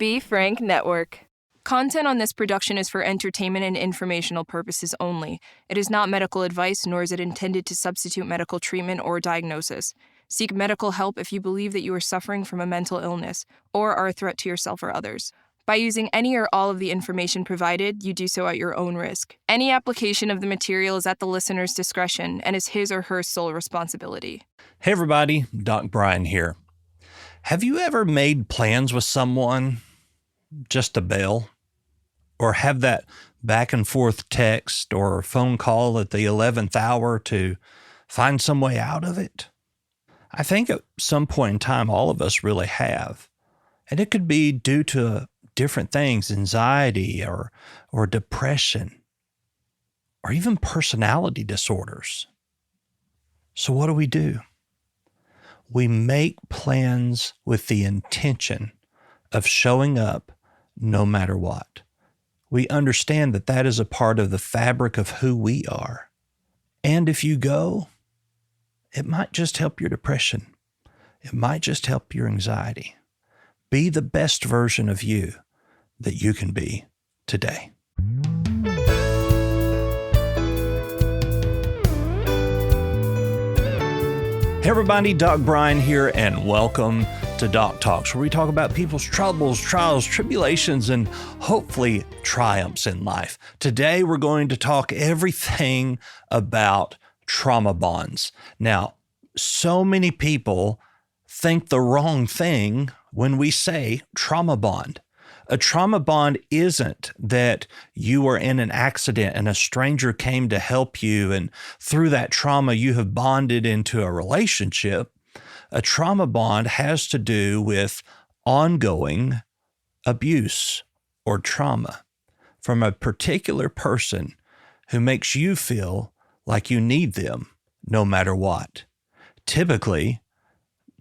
Be Frank Network. Content on this production is for entertainment and informational purposes only. It is not medical advice, nor is it intended to substitute medical treatment or diagnosis. Seek medical help if you believe that you are suffering from a mental illness or are a threat to yourself or others. By using any or all of the information provided, you do so at your own risk. Any application of the material is at the listener's discretion and is his or her sole responsibility. Hey everybody, Doc Brian here. Have you ever made plans with someone just to bail? Or have that back and forth text or phone call at the 11th hour to find some way out of it? I think at some point in time, all of us really have. And it could be due to different things, anxiety or depression, or even personality disorders. So what do? We make plans with the intention of showing up no matter what. We understand that that is a part of the fabric of who we are. And if you go, it might just help your depression. It might just help your anxiety. Be the best version of you that you can be today. Hey everybody, Doc Brian here, and welcome to Doc Talks, where we talk about people's troubles, trials, tribulations, and hopefully triumphs in life. Today, we're going to talk everything about trauma bonds. Now, so many people think the wrong thing when we say trauma bond. A trauma bond isn't that you were in an accident and a stranger came to help you, and through that trauma, you have bonded into a relationship. A trauma bond has to do with ongoing abuse or trauma from a particular person who makes you feel like you need them no matter what. Typically,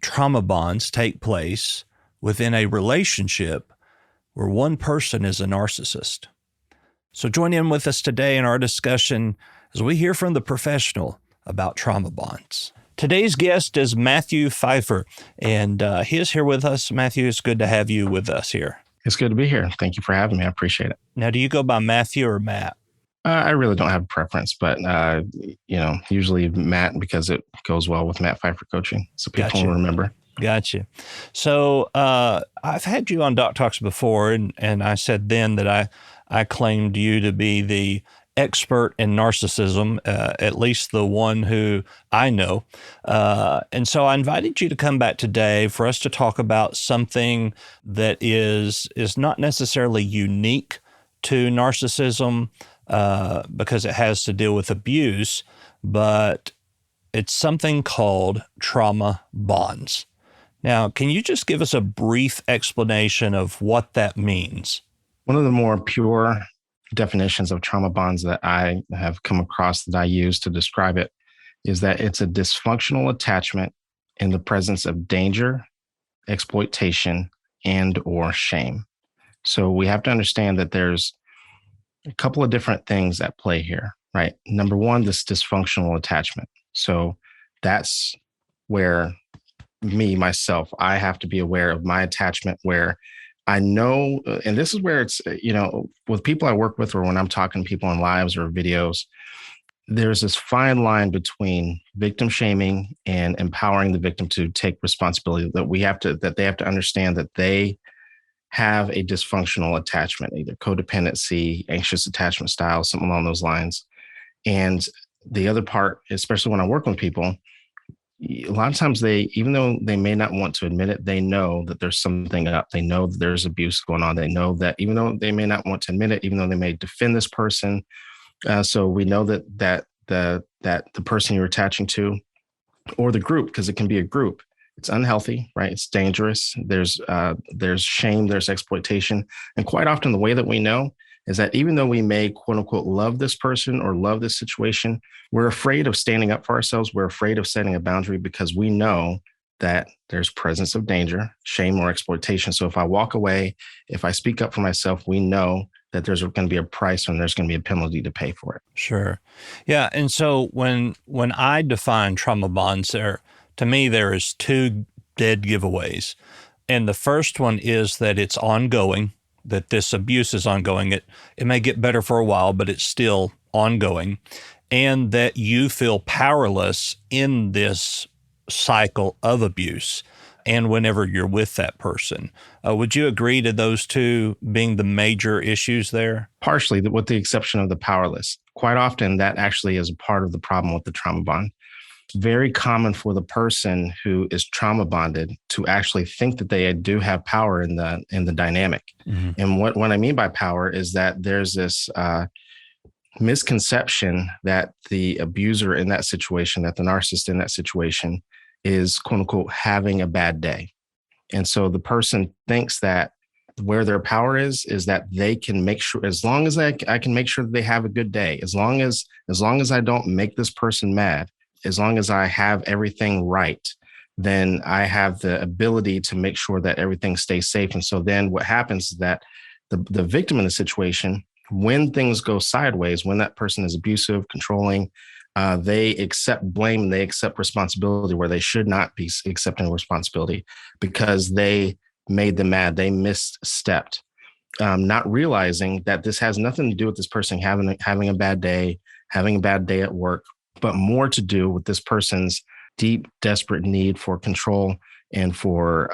trauma bonds take place within a relationship where one person is a narcissist. So join in with us today in our discussion as we hear from the professional about trauma bonds. Today's guest is Matt Phifer, and he is here with us. Matthew, it's good to have you with us here. It's good to be here. Thank you for having me. I appreciate it. Now, do you go by Matthew or Matt? I really don't have a preference, but usually Matt, because it goes well with Matt Phifer coaching, so people will remember. Gotcha. So I've had you on Doc Talks before, and I said then that I claimed you to be the expert in narcissism, at least the one who I know. And so I invited you to come back today for us to talk about something that is not necessarily unique to narcissism because it has to deal with abuse, but it's something called trauma bonds. Now, can you just give us a brief explanation of what that means? One of the more pure definitions of trauma bonds that I have come across that I use to describe it is that it's a dysfunctional attachment in the presence of danger, exploitation, and or shame. So we have to understand that there's a couple of different things at play here, right? Number one, this dysfunctional attachment. So that's where myself, I have to be aware of my attachment where I know, and this is where it's, with people I work with or when I'm talking to people in lives or videos, there's this fine line between victim shaming and empowering the victim to take responsibility that they have to understand that they have a dysfunctional attachment, either codependency, anxious attachment style, something along those lines. And the other part, especially when I work with people, a lot of times even though they may not want to admit it, they know that there's something up. They know that there's abuse going on. They know that even though they may not want to admit it, even though they may defend this person. So we know that the person you're attaching to or the group, because it can be a group, it's unhealthy, right? It's dangerous. There's shame, there's exploitation. And quite often the way that we know is that even though we may, quote unquote, love this person or love this situation, we're afraid of standing up for ourselves. We're afraid of setting a boundary because we know that there's presence of danger, shame, or exploitation. So if I walk away, if I speak up for myself, we know that there's going to be a price and there's going to be a penalty to pay for it. Sure. Yeah. And so when I define trauma bonds, to me, there is two dead giveaways. And the first one is that it's ongoing, that this abuse is ongoing. It may get better for a while, but it's still ongoing. And that you feel powerless in this cycle of abuse and whenever you're with that person. Would you agree to those two being the major issues there? Partially, with the exception of the powerless. Quite often, that actually is a part of the problem with the trauma bond. It's very common for the person who is trauma bonded to actually think that they do have power in the dynamic. Mm-hmm. And what I mean by power is that there's this misconception that the abuser in that situation, that the narcissist in that situation is, quote unquote, having a bad day. And so the person thinks that where their power is that they can make sure, as long as I can make sure that they have a good day, as long as I don't make this person mad, as long as I have everything right, then I have the ability to make sure that everything stays safe. And so then what happens is that the victim in the situation, when things go sideways, when that person is abusive, controlling, they accept blame, they accept responsibility where they should not be accepting responsibility because they made them mad, they misstepped, not realizing that this has nothing to do with this person having a bad day, having a bad day at work, but more to do with this person's deep, desperate need for control and for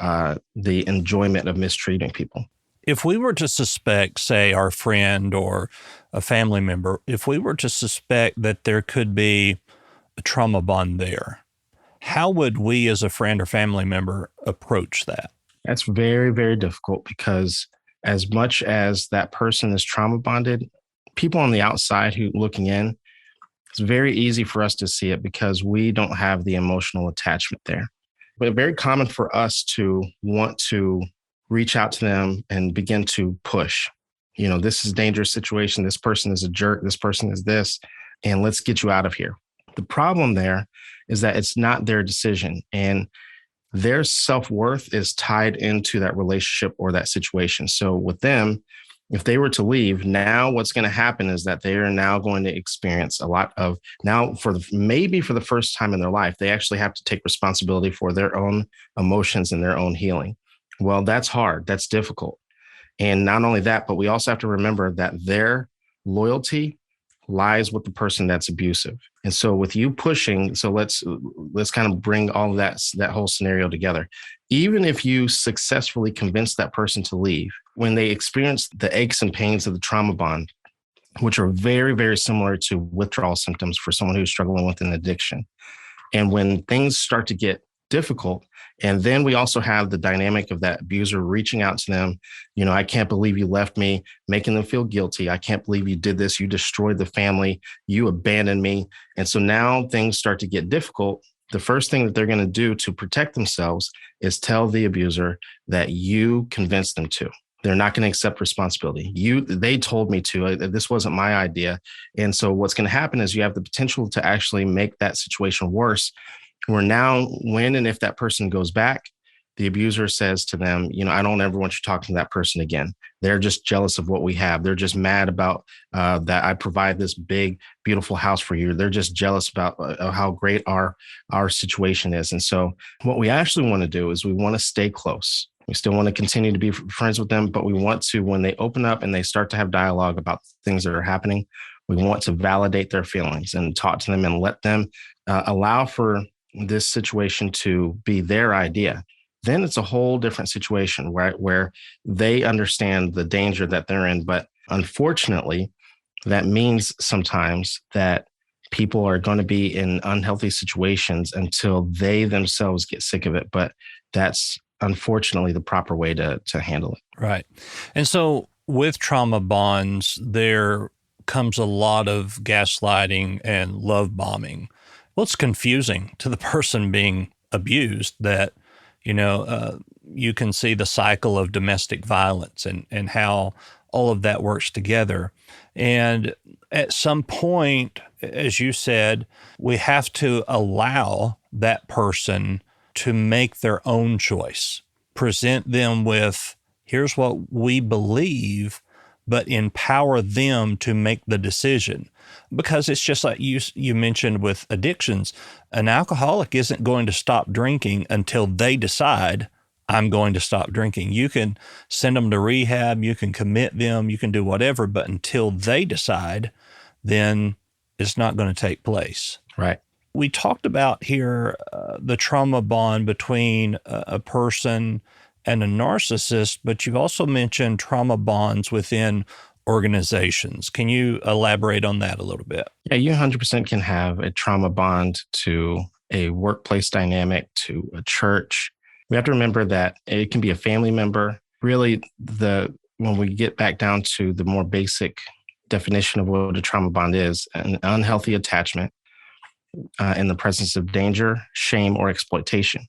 the enjoyment of mistreating people. If we were to suspect, say, our friend or a family member, if we were to suspect that there could be a trauma bond there, how would we as a friend or family member approach that? That's very, very difficult because as much as that person is trauma bonded, people on the outside who looking in, it's very easy for us to see it because we don't have the emotional attachment there. But it's very common for us to want to reach out to them and begin to push. This is a dangerous situation. This person is a jerk. This person is this, and let's get you out of here. The problem there is that it's not their decision, and their self-worth is tied into that relationship or that situation. So with them, if they were to leave, now what's going to happen is that they are now going to experience a lot of, now maybe for the first time in their life, they actually have to take responsibility for their own emotions and their own healing. Well, that's hard. That's difficult. And not only that, but we also have to remember that their loyalty lies with the person that's abusive. And so with you pushing, so let's kind of bring all of that whole scenario together. Even if you successfully convince that person to leave, when they experience the aches and pains of the trauma bond, which are very, very similar to withdrawal symptoms for someone who's struggling with an addiction. And when things start to get difficult, and then we also have the dynamic of that abuser reaching out to them. I can't believe you left me, making them feel guilty. I can't believe you did this. You destroyed the family. You abandoned me. And so now things start to get difficult. The first thing that they're going to do to protect themselves is tell the abuser that you convinced them to. They're not going to accept responsibility. They told me to. This wasn't my idea. And so what's going to happen is you have the potential to actually make that situation worse. Where now, when and if that person goes back, the abuser says to them, I don't ever want you talking to that person again. They're just jealous of what we have. They're just mad about that I provide this big, beautiful house for you. They're just jealous about how great our situation is. And so what we actually want to do is we want to stay close. We still want to continue to be friends with them, but we want to, when they open up and they start to have dialogue about things that are happening, we want to validate their feelings and talk to them and let them allow for this situation to be their idea. Then it's a whole different situation where they understand the danger that they're in. But unfortunately, that means sometimes that people are going to be in unhealthy situations until they themselves get sick of it. But that's unfortunately the proper way to handle it. Right. And so with trauma bonds, there comes a lot of gaslighting and love bombing. Well, it's confusing to the person being abused that, you can see the cycle of domestic violence and how all of that works together. And at some point, as you said, we have to allow that person to make their own choice, present them with, here's what we believe, but empower them to make the decision. Because it's just like you mentioned with addictions, an alcoholic isn't going to stop drinking until they decide, I'm going to stop drinking. You can send them to rehab, you can commit them, you can do whatever, but until they decide, then it's not going to take place. Right. We talked about here the trauma bond between a person and a narcissist, but you've also mentioned trauma bonds within organizations. Can you elaborate on that a little bit? Yeah, you 100% can have a trauma bond to a workplace dynamic, to a church. We have to remember that it can be a family member. Really, when we get back down to the more basic definition of what a trauma bond is, an unhealthy attachment in the presence of danger, shame, or exploitation.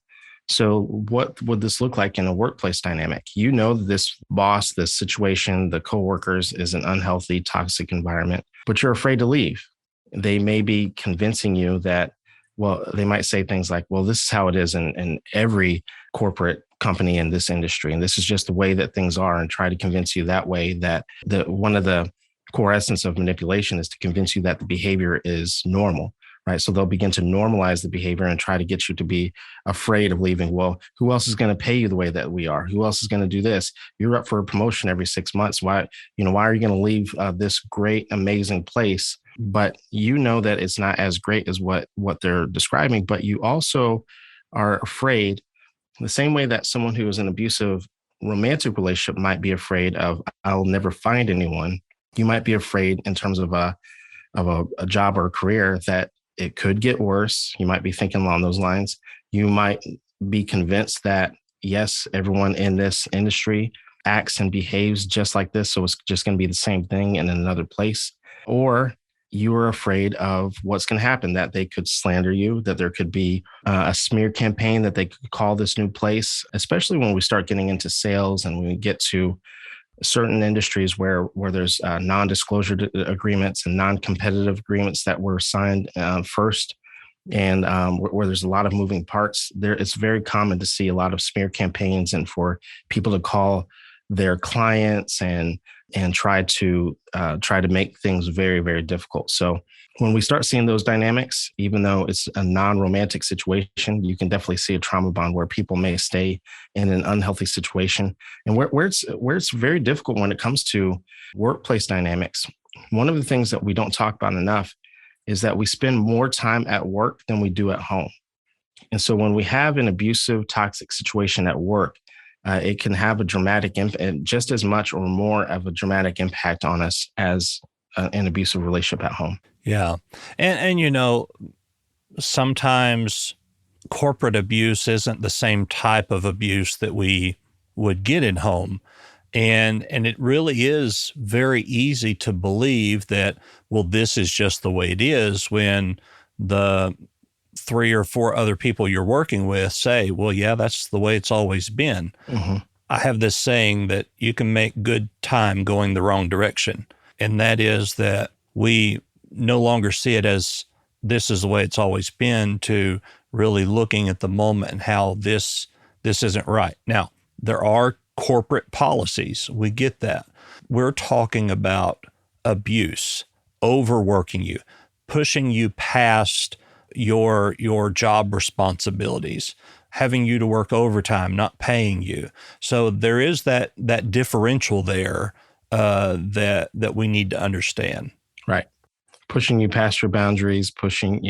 So what would this look like in a workplace dynamic? You know that this boss, this situation, the coworkers is an unhealthy, toxic environment, but you're afraid to leave. They may be convincing you that, well, they might say things like, well, this is how it is in every corporate company in this industry, and this is just the way that things are, and try to convince you that way that one of the core essence of manipulation is to convince you that the behavior is normal. Right. So they'll begin to normalize the behavior and try to get you to be afraid of leaving. Well, who else is going to pay you the way that we are? Who else is going to do this? You're up for a promotion every 6 months. Why are you going to leave this great, amazing place? But you know that it's not as great as what they're describing. But you also are afraid, the same way that someone who is in an abusive romantic relationship might be afraid of, I'll never find anyone. You might be afraid in terms of a job or a career that it could get worse. You might be thinking along those lines. You might be convinced that, yes, everyone in this industry acts and behaves just like this, so it's just going to be the same thing in another place. Or you are afraid of what's going to happen, that they could slander you, that there could be a smear campaign that they could call this new place, especially when we start getting into sales and when we get to certain industries where there's non-disclosure agreements and non-competitive agreements that were signed first, and where there's a lot of moving parts. It's very common to see a lot of smear campaigns and for people to call their clients and try to make things very, very difficult. So when we start seeing those dynamics, even though it's a non-romantic situation, you can definitely see a trauma bond where people may stay in an unhealthy situation. And where it's very difficult when it comes to workplace dynamics, one of the things that we don't talk about enough is that we spend more time at work than we do at home. And so when we have an abusive, toxic situation at work, it can have a dramatic impact, just as much or more of a dramatic impact on us as an abusive relationship at home. Yeah. And sometimes corporate abuse isn't the same type of abuse that we would get at home. And it really is very easy to believe that, well, this is just the way it is, when the 3 or 4 other people you're working with say, well, yeah, that's the way it's always been. Mm-hmm. I have this saying that you can make good time going the wrong direction. And that is that we no longer see it as this is the way it's always been, to really looking at the moment and how this isn't right. Now, there are corporate policies. We get that. We're talking about abuse, overworking you, pushing you past your job responsibilities, having you to work overtime, not paying you. So there is that differential there that we need to understand. Right. Pushing you past your boundaries, pushing,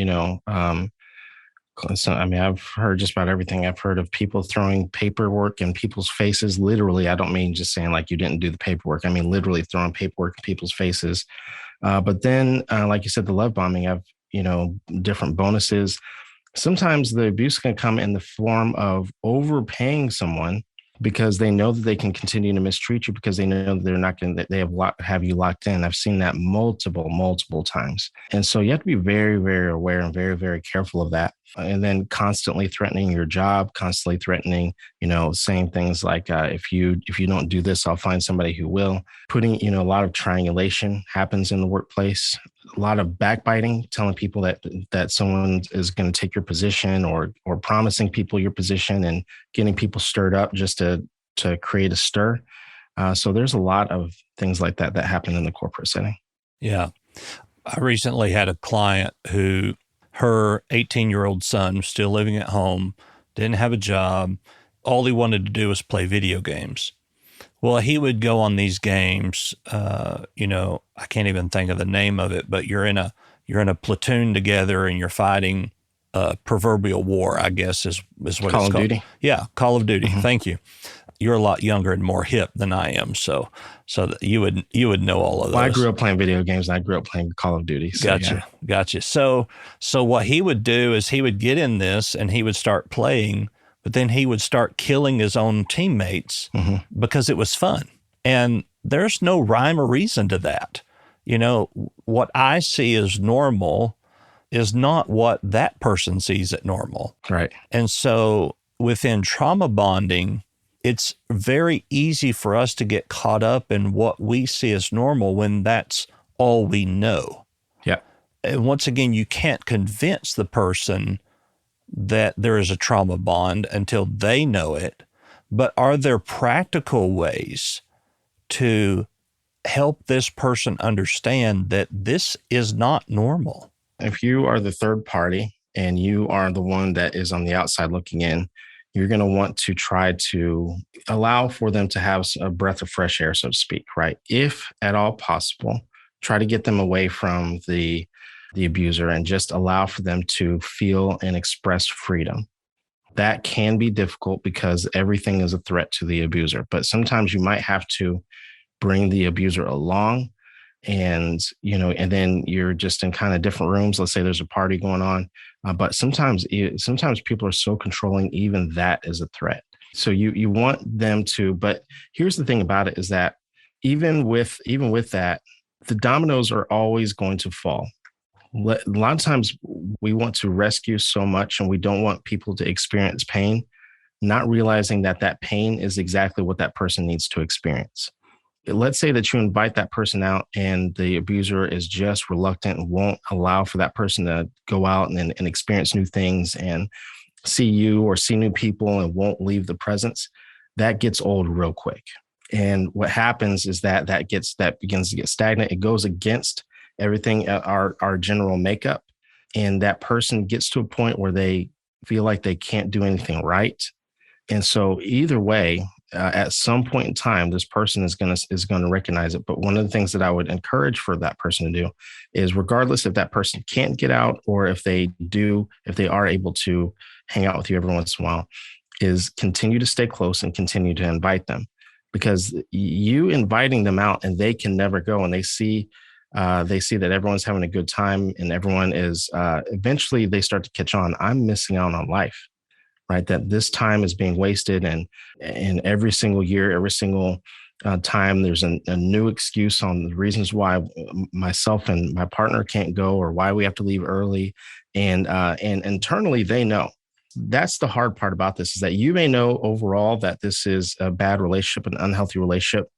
so, I've heard just about everything. I've heard of people throwing paperwork in people's faces. Literally, I don't mean just saying like you didn't do the paperwork. I mean, literally throwing paperwork in people's faces. But then, like you said, the love bombing, different bonuses. Sometimes the abuse can come in the form of overpaying someone because they know that they can continue to mistreat you, because they know they're not going to, they have you locked in. I've seen that multiple times. And so you have to be very, very aware and very, very careful of that. And then constantly threatening your job, constantly threatening, saying things like, if you don't do this, I'll find somebody who will. Putting, a lot of triangulation happens in the workplace. A lot of backbiting, telling people that someone is going to take your position, or promising people your position and getting people stirred up just to create a stir. So there's a lot of things like that happen in the corporate setting. Yeah. I recently had a client who, her 18-year-old son was still living at home, didn't have a job, all he wanted to do was play video games. Well, he would go on these games, I can't even think of the name of it, but you're in a platoon together and you're fighting a proverbial war, I guess is what it's called. Call of Duty? Yeah, Call of Duty. Mm-hmm. Thank you. You're a lot younger and more hip than I am, so that you would know all of those. Well, I grew up playing video games, and I grew up playing Call of Duty. So, Gotcha. So what he would do is he would get in this and he would start playing, but then he would start killing his own teammates because it was fun. And there's no rhyme or reason to that. What I see as normal is not what that person sees as normal. Right. And so within trauma bonding, it's very easy for us to get caught up in what we see as normal when that's all we know. Yeah. And once again, you can't convince the person that there is a trauma bond until they know it. But are there practical ways to help this person understand that this is not normal? If you are the third party and you are the one that is on the outside looking in, you're going to want to try to allow for them to have a breath of fresh air, so to speak, right? If at all possible, try to get them away from the abuser and just allow for them to feel and express freedom. That can be difficult because everything is a threat to the abuser, but sometimes you might have to bring the abuser along and then you're just in kind of different rooms. Let's say there's a party going on. But sometimes people are so controlling, even that is a threat. So you want them to, but here's the thing about it is that even with that, the dominoes are always going to fall. A lot of times we want to rescue so much and we don't want people to experience pain, not realizing that pain is exactly what that person needs to experience. Let's say that you invite that person out and the abuser is just reluctant and won't allow for that person to go out and experience new things and see you or see new people and won't leave the presence. That gets old real quick. And what happens is that begins to get stagnant. It goes against everything, our general makeup. And that person gets to a point where they feel like they can't do anything right. And so either way, at some point in time, this person is going to recognize it. But one of the things that I would encourage for that person to do is, regardless if that person can't get out or if they are able to hang out with you every once in a while, is continue to stay close and continue to invite them, because you inviting them out and they can never go, and they see that everyone's having a good time and everyone is eventually they start to catch on. I'm missing out on life. Right, that this time is being wasted, and every single year, every single time, there's a new excuse on the reasons why myself and my partner can't go, or why we have to leave early, and internally they know. That's the hard part about this, is that you may know overall that this is a bad relationship, an unhealthy relationship,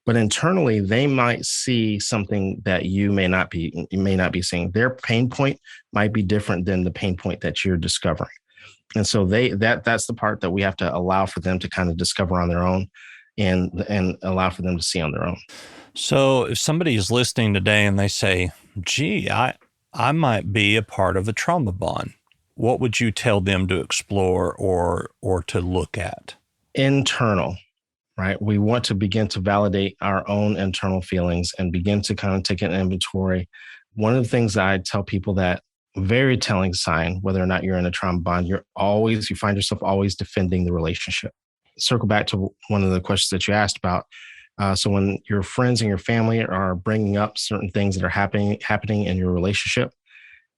but internally they might see something that you may not be seeing. Their pain point might be different than the pain point that you're discovering. And so that's the part that we have to allow for them to kind of discover on their own and allow for them to see on their own. So if somebody is listening today and they say, gee, I might be a part of a trauma bond, what would you tell them to explore or to look at? Internal, right? We want to begin to validate our own internal feelings and begin to kind of take an inventory. One of the things that I tell people, that very telling sign, whether or not you're in a trauma bond, you find yourself always defending the relationship. Circle back to one of the questions that you asked about. So when your friends and your family are bringing up certain things that are happening in your relationship,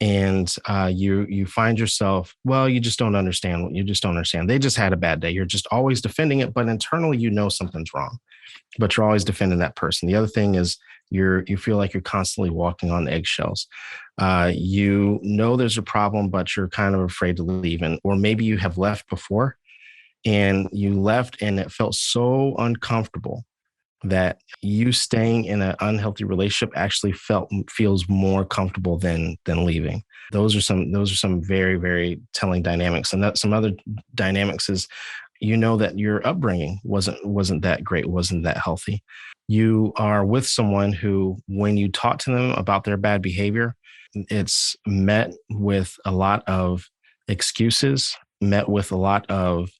and you find yourself, well, you just don't understand. You just don't understand. They just had a bad day. You're just always defending it, but internally you know something's wrong, but you're always defending that person. The other thing is you feel like you're constantly walking on eggshells. You know there's a problem, but you're kind of afraid to leave. Or maybe you have left before and you left and it felt so uncomfortable that you staying in an unhealthy relationship actually feels more comfortable than leaving. Those are some very, very telling dynamics. And that some other dynamics is, that your upbringing wasn't that great, wasn't that healthy. You are with someone who, when you talk to them about their bad behavior, it's met with a lot of excuses, met with a lot of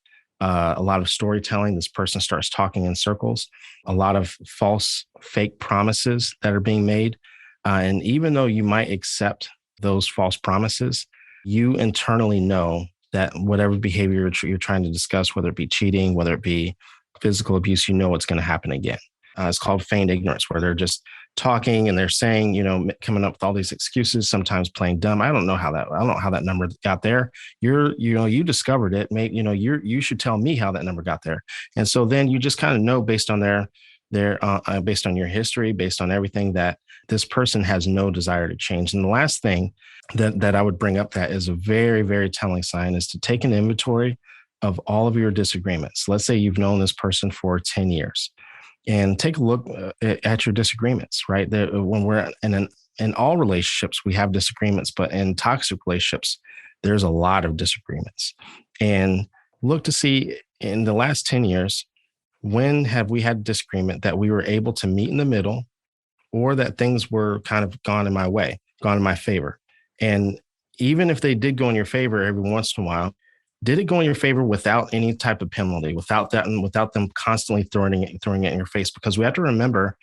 a lot of storytelling. This person starts talking in circles, a lot of false, fake promises that are being made. And even though you might accept those false promises, you internally know that whatever behavior you're trying to discuss, whether it be cheating, whether it be physical abuse, you know what's going to happen again. It's called feigned ignorance, where they're just talking and they're saying, coming up with all these excuses, sometimes playing dumb. I don't know how that number got there. You discovered it. You should tell me how that number got there. And so then you just kind of know based on based on your history, based on everything, that this person has no desire to change. And the last thing that I would bring up that is a very, very telling sign is to take an inventory of all of your disagreements. Let's say you've known this person for 10 years. And take a look at your disagreements, right? When we're in all relationships, we have disagreements, but in toxic relationships, there's a lot of disagreements. And look to see in the last 10 years, when have we had disagreement that we were able to meet in the middle, or that things were kind of gone in my favor? And even if they did go in your favor every once in a while, did it go in your favor without any type of penalty, without them constantly throwing it in your face? Because we have to remember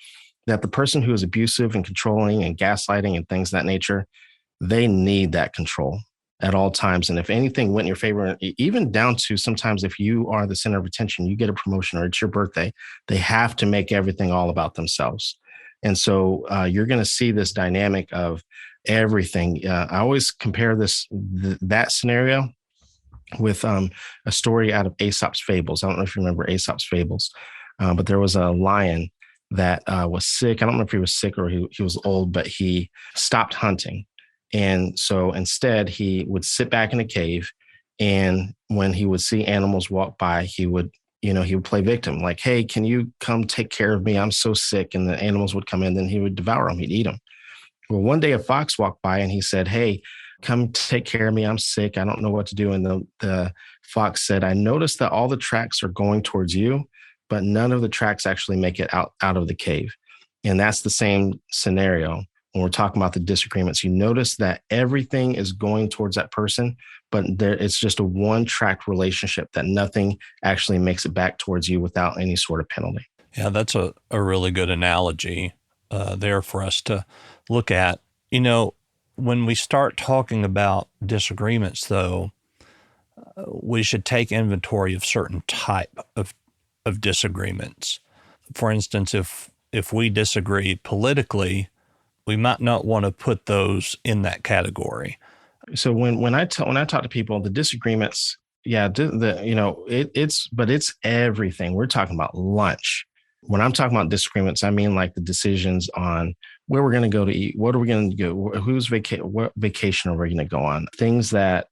that the person who is abusive and controlling and gaslighting and things of that nature, they need that control at all times. And if anything went in your favor, even down to sometimes if you are the center of attention, you get a promotion or it's your birthday, they have to make everything all about themselves. And so you're going to see this dynamic of everything. I always compare that scenario with a story out of Aesop's Fables. I don't know if you remember Aesop's Fables, but there was a lion that was sick. I don't know if he was sick or he was old, but he stopped hunting. And so instead, he would sit back in a cave. And when he would see animals walk by, he would play victim, like, hey, can you come take care of me? I'm so sick. And the animals would come in, then he would devour them. He'd eat them. Well, one day a fox walked by and he said, hey, come take care of me. I'm sick. I don't know what to do. And the fox said, I noticed that all the tracks are going towards you, but none of the tracks actually make it out of the cave. And that's the same scenario when we're talking about the disagreements. You notice that everything is going towards that person, but it's just a one-track relationship, that nothing actually makes it back towards you without any sort of penalty. Yeah, that's a really good analogy there for us to look at. When we start talking about disagreements, though, we should take inventory of certain type of disagreements. For instance, if we disagree politically, we might not want to put those in that category. So when I talk to people, the disagreements, it's everything. We're talking about lunch. When I'm talking about disagreements, I mean like the decisions on where we're going to go to eat, what are we going to do, what vacation are we going to go on, things that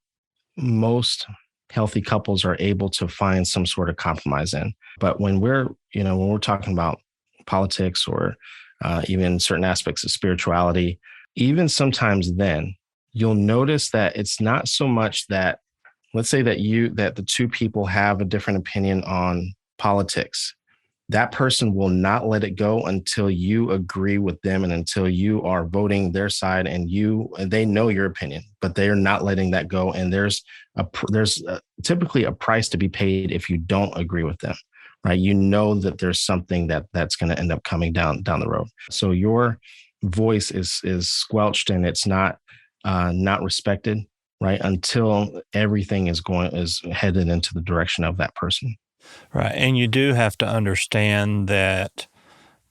most healthy couples are able to find some sort of compromise in. But when we're talking about politics or even certain aspects of spirituality, even sometimes then you'll notice that it's not so much that, let's say that the two people have a different opinion on politics. That person will not let it go until you agree with them and until you are voting their side, and they know your opinion, but they are not letting that go. And there's typically a price to be paid if you don't agree with them, right? You know that there's something that's going to end up coming down the road. So your voice is squelched and it's not respected, right? Until everything is headed into the direction of that person. Right. And you do have to understand that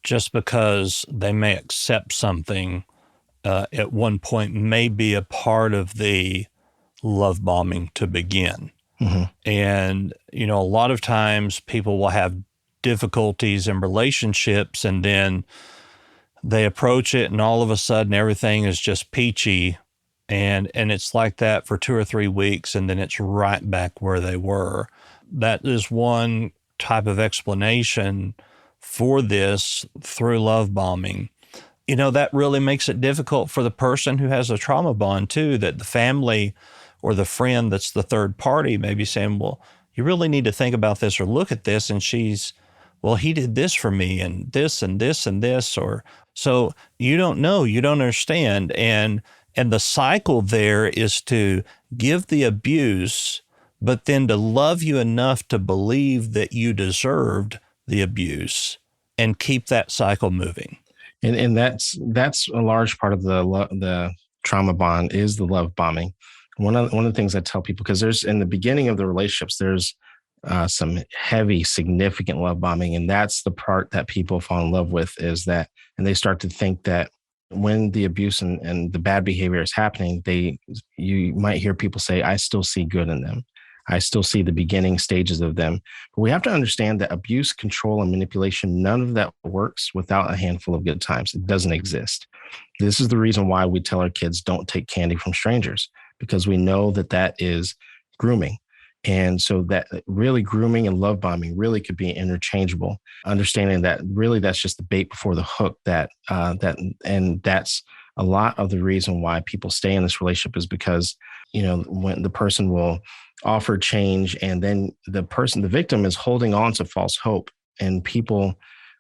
just because they may accept something at one point may be a part of the love bombing to begin. Mm-hmm. And, a lot of times people will have difficulties in relationships and then they approach it and all of a sudden everything is just peachy. And it's like that for 2 or 3 weeks, and then it's right back where they were. That is one type of explanation for this through love bombing. That really makes it difficult for the person who has a trauma bond too, that the family or the friend that's the third party may be saying, well, you really need to think about this or look at this. And well, he did this for me and this and this and this. So you don't know, you don't understand. And the cycle there is to give the abuse, but then to love you enough to believe that you deserved the abuse and keep that cycle moving. And that's a large part of the trauma bond is the love bombing. One of the things I tell people, because there's in the beginning of the relationships, there's some heavy, significant love bombing, and that's the part that people fall in love with is that, and they start to think that when the abuse and the bad behavior is happening, you might hear people say, "I still see good in them. I still see the beginning stages of them." But we have to understand that abuse, control, and manipulation, none of that works without a handful of good times. It doesn't exist. This is the reason why we tell our kids don't take candy from strangers, because we know that that is grooming. And so that really grooming and love bombing really could be interchangeable, understanding that really that's just the bait before the hook and that's a lot of the reason why people stay in this relationship is because, when the person will offer change and then the victim is holding on to false hope, and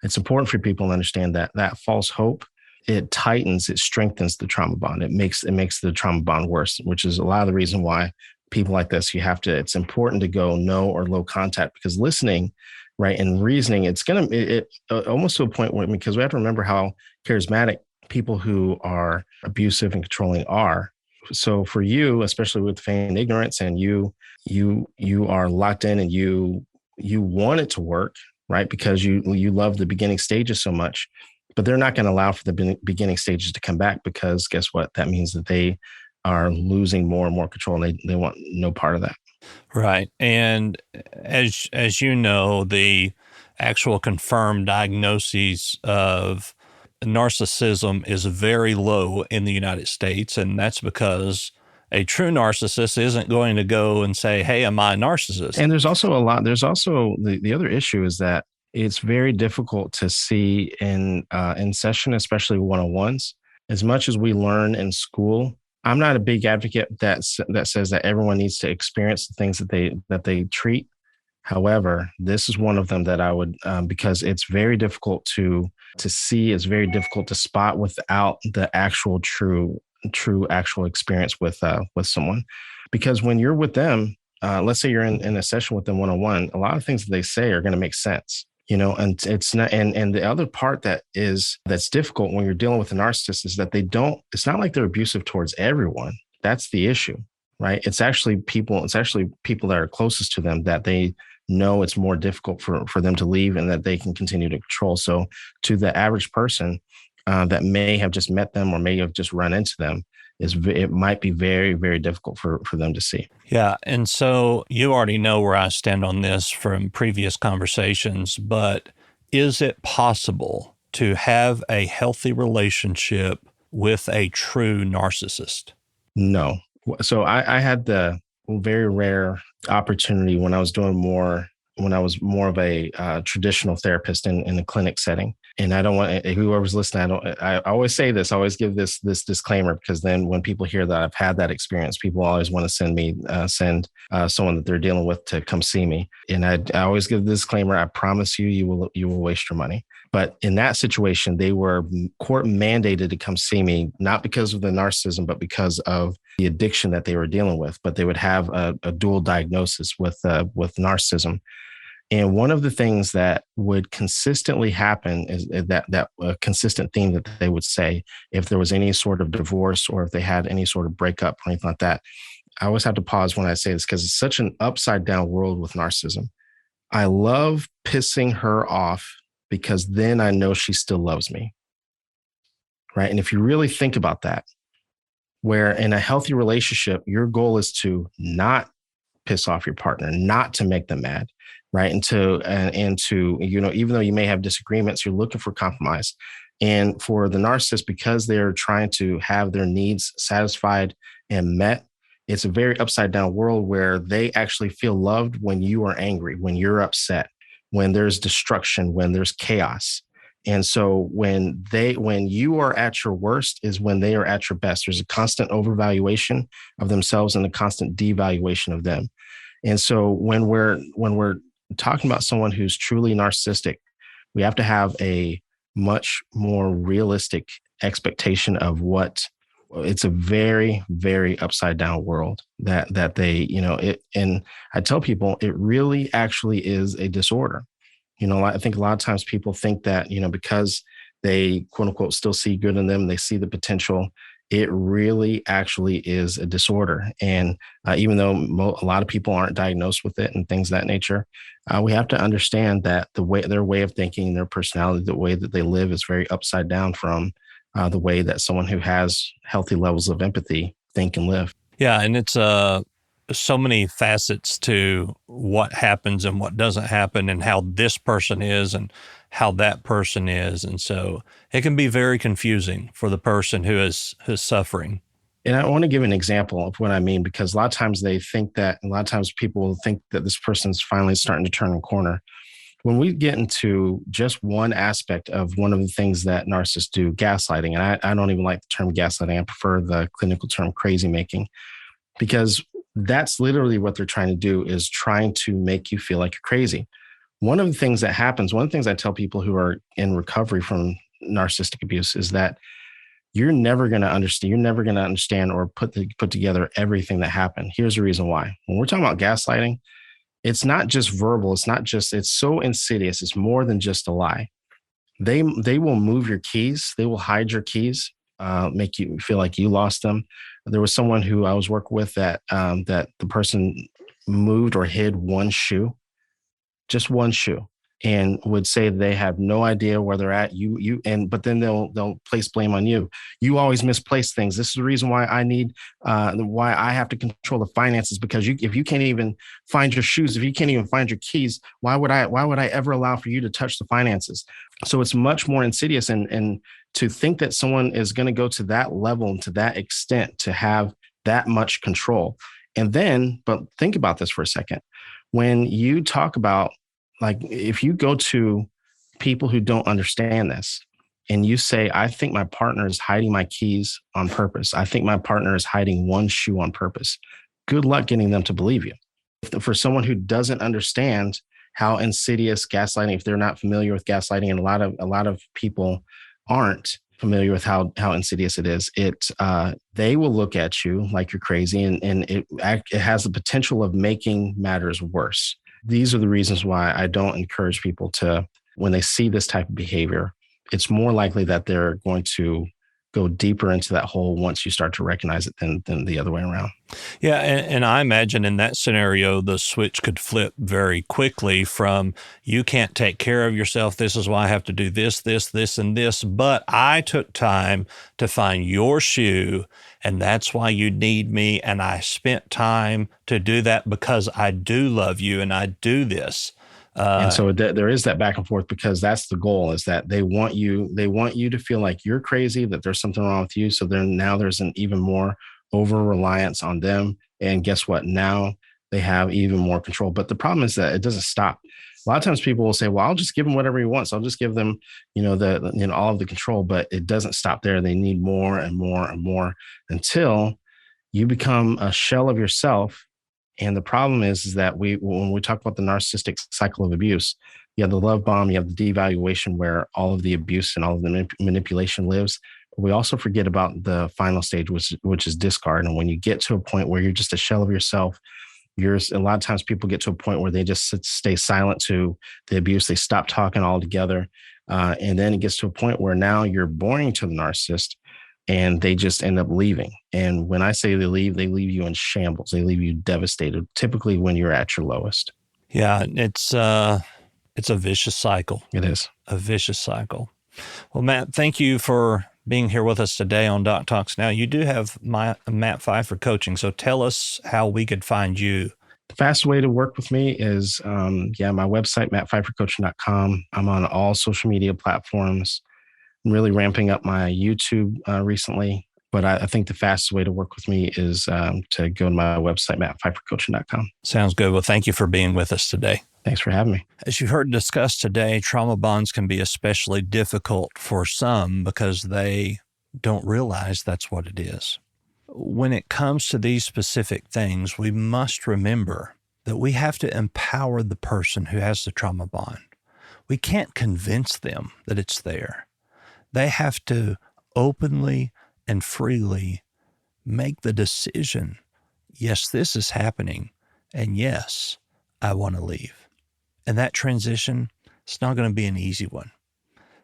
it's important for people to understand that false hope, it strengthens the trauma bond. It makes the trauma bond worse, which is a lot of the reason why people like this, it's important to go no or low contact, because listening, right, and reasoning, it's almost to a point where, because we have to remember how charismatic people who are abusive and controlling are. So for you, especially with feigned ignorance, and you are locked in and you want it to work, right, because you love the beginning stages so much, but they're not going to allow for the beginning stages to come back, because guess what? That means that they are losing more and more control, and they want no part of that. Right. And as you know, the actual confirmed diagnoses of narcissism is very low in the United States. And that's because a true narcissist isn't going to go and say, "Hey, am I a narcissist?" And there's also the other issue is that it's very difficult to see in session, especially one-on-ones. As much as we learn in school, I'm not a big advocate that says that everyone needs to experience the things that they treat. However, this is one of them that I would, because it's very difficult to see, it's very difficult to spot without the actual true actual experience with someone. Because when you're with them, let's say you're in a session with them one-on-one, a lot of things that they say are going to make sense. And it's not, and the other part that's difficult when you're dealing with a narcissist is that it's not like they're abusive towards everyone. That's the issue, right? It's actually people that are closest to them that they know it's more difficult for them to leave and that they can continue to control. So to the average person that may have just met them or may have just run into them, it might be very, very difficult for them to see. Yeah. And so you already know where I stand on this from previous conversations, but is it possible to have a healthy relationship with a true narcissist? No. So I had the very rare opportunity when I was more of a traditional therapist in a clinic setting. And I don't want whoever's listening, I always say this, I always give this disclaimer, because then when people hear that I've had that experience, people always want to send someone that they're dealing with to come see me. And I always give the disclaimer, I promise you will waste your money. But in that situation, they were court mandated to come see me, not because of the narcissism, but because of the addiction that they were dealing with. But they would have a dual diagnosis with narcissism. And one of the things that would consistently happen is that a consistent theme that they would say if there was any sort of divorce or if they had any sort of breakup or anything like that. I always have to pause when I say this because it's such an upside down world with narcissism. I love pissing her off because then I know she still loves me. Right. And if you really think about that, where in a healthy relationship, your goal is to not piss off your partner, not to make them mad. Right. And to, even though you may have disagreements, you're looking for compromise. And for the narcissist, because they're trying to have their needs satisfied and met, it's a very upside down world where they actually feel loved when you are angry, when you're upset, when there's destruction, when there's chaos. And so when you are at your worst is when they are at your best. There's a constant overvaluation of themselves and a constant devaluation of them. And so when we're talking about someone who's truly narcissistic, we have to have a much more realistic expectation of what it's a very, very upside down world that they, and I tell people it really actually is a disorder. I think a lot of times people think that, because they quote unquote still see good in them, they see the potential. It really actually is a disorder. And even though a lot of people aren't diagnosed with it and things of that nature, we have to understand that their way of thinking, their personality, the way that they live is very upside down from the way that someone who has healthy levels of empathy think and live. Yeah, and it's so many facets to what happens and what doesn't happen and how this person is and how that person is. And so it can be very confusing for the person who's suffering. And I want to give an example of what I mean, because a lot of times people will think that this person's finally starting to turn a corner. When we get into just one aspect of one of the things that narcissists do, gaslighting, and I don't even like the term gaslighting. I prefer the clinical term crazy making, because that's literally what they're trying to do, is trying to make you feel like you're crazy. One of the things that happens, one of the things I tell people who are in recovery from narcissistic abuse is that you're never going to understand or put together everything that happened. Here's the reason why. When we're talking about gaslighting, it's not just verbal. It's so insidious. It's more than just a lie. They will move your keys. They will hide your keys, make you feel like you lost them. There was someone who I was working with that the person moved or hid one shoe, just one shoe, and would say they have no idea where they're at. But then they'll place blame on you. You always misplace things. This is the reason why why I have to control the finances, because if you can't even find your shoes, if you can't even find your keys, why would I ever allow for you to touch the finances? So it's much more insidious, and to think that someone is going to go to that level and to that extent to have that much control. But think about this for a second. When you talk about, like, if you go to people who don't understand this and you say, I think my partner is hiding my keys on purpose. I think my partner is hiding one shoe on purpose. Good luck getting them to believe you. For someone who doesn't understand how insidious gaslighting, if they're not familiar with gaslighting, and a lot of people aren't familiar with how insidious it is, they will look at you like you're crazy, and it has the potential of making matters worse. These are the reasons why I don't encourage people to, when they see this type of behavior, it's more likely that they're going to go deeper into that hole once you start to recognize it than the other way around. Yeah, and I imagine in that scenario, the switch could flip very quickly from, you can't take care of yourself, this is why I have to do this, and this, but I took time to find your shoe, and that's why you need me, and I spent time to do that because I do love you and I do this. And so there is that back and forth, because that's the goal, is that they want you to feel like you're crazy, that there's something wrong with you. So there's an even more over reliance on them. And guess what? Now they have even more control. But the problem is that it doesn't stop. A lot of times people will say, well, I'll just give them whatever he wants. I'll just give them, all of the control, but it doesn't stop there. They need more and more and more until you become a shell of yourself. And the problem is that when we talk about the narcissistic cycle of abuse, you have the love bomb, you have the devaluation where all of the abuse and all of the manipulation lives. We also forget about the final stage, which is discard. And when you get to a point where you're just a shell of yourself, a lot of times people get to a point where they just stay silent to the abuse. They stop talking altogether. And then it gets to a point where now you're boring to the narcissist, and they just end up leaving. And when I say they leave you in shambles. They leave you devastated, typically when you're at your lowest. Yeah, it's a vicious cycle. It is. A vicious cycle. Well, Matt, thank you for being here with us today on Doc Talks. Now, you do have Matt Phifer coaching, so tell us how we could find you. The fastest way to work with me is, my website, mattphifercoaching.com. I'm on all social media platforms. I'm really ramping up my YouTube recently, but I think the fastest way to work with me is to go to my website, mattphifercoaching.com. Sounds good. Well, thank you for being with us today. Thanks for having me. As you heard discussed today, trauma bonds can be especially difficult for some because they don't realize that's what it is. When it comes to these specific things, we must remember that we have to empower the person who has the trauma bond. We can't convince them that it's there. They have to openly and freely make the decision, yes, this is happening, and yes, I want to leave. And that transition, it's not going to be an easy one.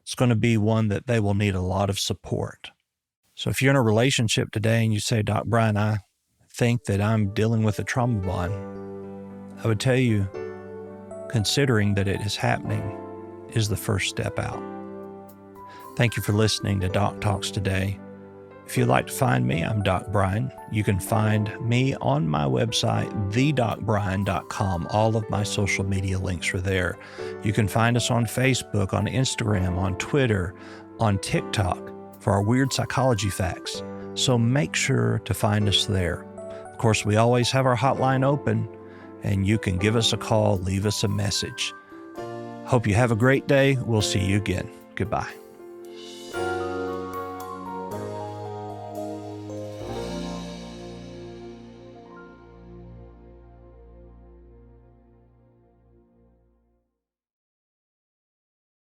It's going to be one that they will need a lot of support. So if you're in a relationship today and you say, Doc Brian, I think that I'm dealing with a trauma bond, I would tell you, considering that it is happening is the first step out. Thank you for listening to Doc Talks today. If you'd like to find me, I'm Doc Brian. You can find me on my website, thedocbrian.com. All of my social media links are there. You can find us on Facebook, on Instagram, on Twitter, on TikTok for our weird psychology facts. So make sure to find us there. Of course, we always have our hotline open, and you can give us a call, leave us a message. Hope you have a great day. We'll see you again. Goodbye.